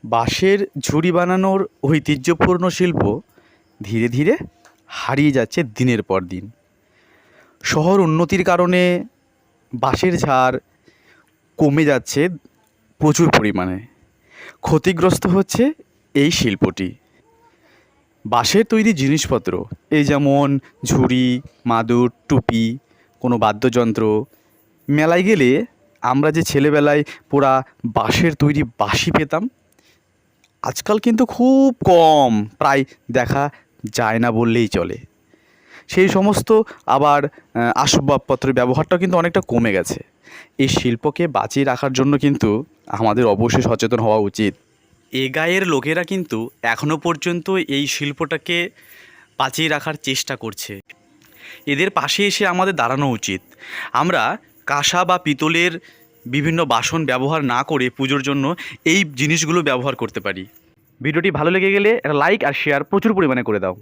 বাঁশের ঝুড়ি বানানোর ঐতিহ্যপূর্ণ শিল্প ধীরে ধীরে হারিয়ে যাচ্ছে দিনের পর দিন। শহর উন্নতির কারণে বাঁশের ঝাড় কমে যাচ্ছে প্রচুর পরিমাণে। ক্ষতিগ্রস্ত হচ্ছে এই শিল্পটি। বাঁশের তৈরি জিনিসপত্র এই যেমন ঝুড়ি, মাদুর, টুপি, কোনো বাদ্যযন্ত্র, মেলায় গেলে আমরা যে ছেলেবেলায় পোড়া বাঁশের তৈরি বাঁশি পেতাম, আজকাল কিন্তু খুব কম, প্রায় দেখা যায় না বললেই চলে। সেই সমস্ত আবার আসবাবপত্রের ব্যবহারটাও কিন্তু অনেকটা কমে গেছে। এই শিল্পকে বাঁচিয়ে রাখার জন্য কিন্তু আমাদের অবশ্যই সচেতন হওয়া উচিত। এ গাঁয়ের লোকেরা কিন্তু এখনও পর্যন্ত এই শিল্পটাকে বাঁচিয়ে রাখার চেষ্টা করছে। এদের পাশে এসে আমাদের দাঁড়ানো উচিত। আমরা কাঁসা বা পিতলের বিভিন্ন বাসন ব্যবহার না করে পুজোর জন্য এই জিনিসগুলো ব্যবহার করতে পারি। ভিডিওটি ভালো লেগে গেলে একটা লাইক আর শেয়ার প্রচুর পরিমাণে করে দাও।